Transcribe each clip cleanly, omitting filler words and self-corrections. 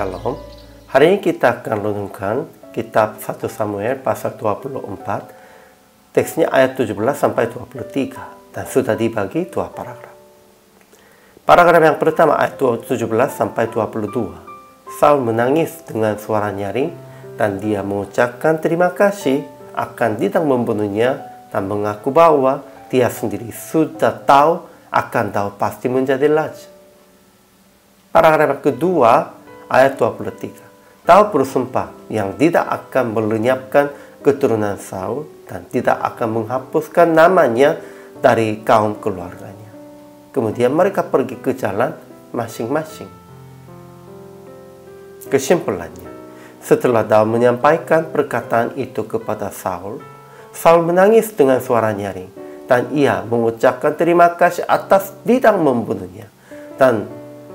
Shalom. Hari ini kita akan renungkan kitab 1 Samuel pasal 24. Teksnya ayat 17 sampai 23 dan sudah dibagi dua paragraf. Paragraf yang pertama ayat 17 sampai 22. Saul menangis dengan suara nyaring dan dia mengucapkan terima kasih akan tidak membunuhnya dan mengaku bahwa dia sendiri sudah tahu akan Daud pasti menjadi raja. Paragraf kedua ayat 23. Daud bersumpah yang tidak akan melenyapkan keturunan Saul dan tidak akan menghapuskan namanya dari kaum keluarganya. Kemudian mereka pergi ke jalan masing-masing. Kesimpulannya, setelah Daud menyampaikan perkataan itu kepada Saul, Saul menangis dengan suara nyaring dan ia mengucapkan terima kasih atas tidak membunuhnya dan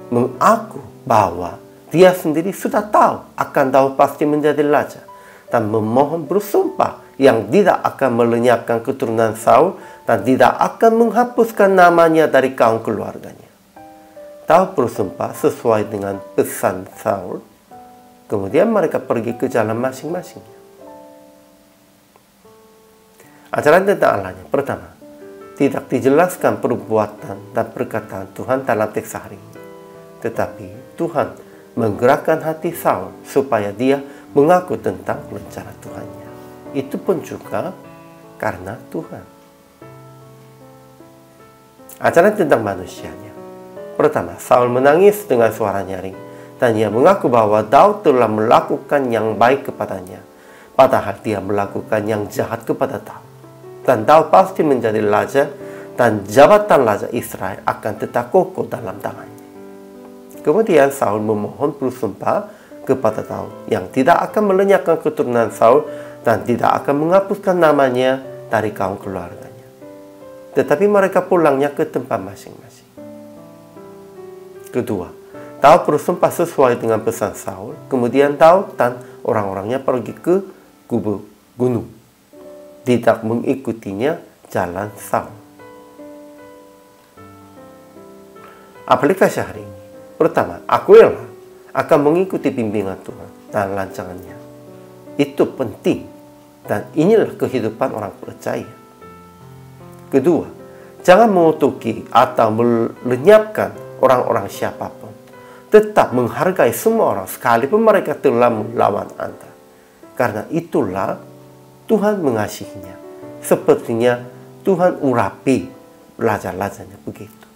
mengaku bahwa dia sendiri sudah tahu akan Daud pasti menjadi raja dan memohon bersumpah yang tidak akan melenyapkan keturunan Saul dan tidak akan menghapuskan namanya dari kaum keluarganya. Daud bersumpah sesuai dengan pesan Saul. Kemudian mereka pergi ke jalan masing-masing. Ajaran tentang Allahnya. Pertama, tidak dijelaskan perbuatan dan perkataan Tuhan dalam teks hari ini. Tetapi Tuhan menggerakkan hati Saul supaya dia mengaku tentang rencana Tuhannya. Itu pun juga karena Tuhan. Ajaran tentang manusianya. Pertama, Saul menangis dengan suara nyaring dan ia mengaku bahwa Daud telah melakukan yang baik kepadanya, padahal dia melakukan yang jahat kepada Daud. Dan Daud pasti menjadi raja dan jabatan raja Israel akan tetap kokoh dalam tangannya. Kemudian Saul memohon bersumpah kepada Daud yang tidak akan melenyapkan keturunan Saul dan tidak akan menghapuskan namanya dari kaum keluarganya. Tetapi mereka pulangnya ke tempat masing-masing. Kedua, Daud bersumpah sesuai dengan pesan Saul. Kemudian Daud dan orang-orangnya pergi ke kubu gunung, tidak mengikutinya jalan Saul. Aplikasi hari ini. Pertama, akulah akan mengikuti bimbingan Tuhan dan rancangannya. Itu penting dan inilah kehidupan orang percaya. Kedua, jangan mengutuki atau melenyapkan orang-orang siapapun. Tetap menghargai semua orang sekalipun mereka telah melawan Anda. Karena itulah Tuhan mengasihinya. Sepertinya Tuhan urapi raja-rajanya begitu.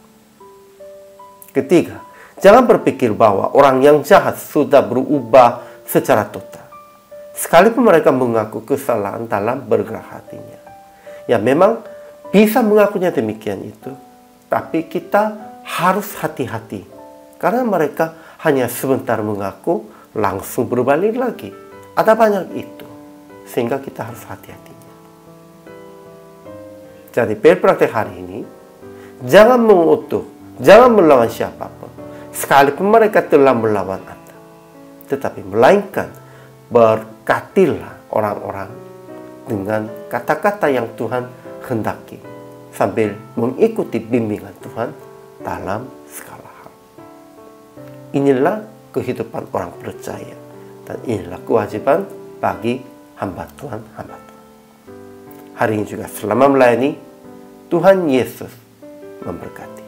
Ketiga, jangan berpikir bahwa orang yang jahat sudah berubah secara total. Sekalipun mereka mengaku kesalahan dalam bergerak hatinya. Ya memang bisa mengakunya demikian itu. Tapi kita harus hati-hati. Karena mereka hanya sebentar mengaku langsung berbalik lagi. Ada banyak itu. Sehingga kita harus hati-hatinya. Jadi praktek hari ini, jangan mengutuk, jangan melawan siapapun. Sekalipun mereka telah melawan Anda. Tetapi melainkan berkatilah orang-orang dengan kata-kata yang Tuhan hendaki. Sambil mengikuti bimbingan Tuhan dalam segala hal. Inilah kehidupan orang percaya. Dan inilah kewajiban bagi hamba Tuhan. Hari ini juga selama melayani, Tuhan Yesus memberkati.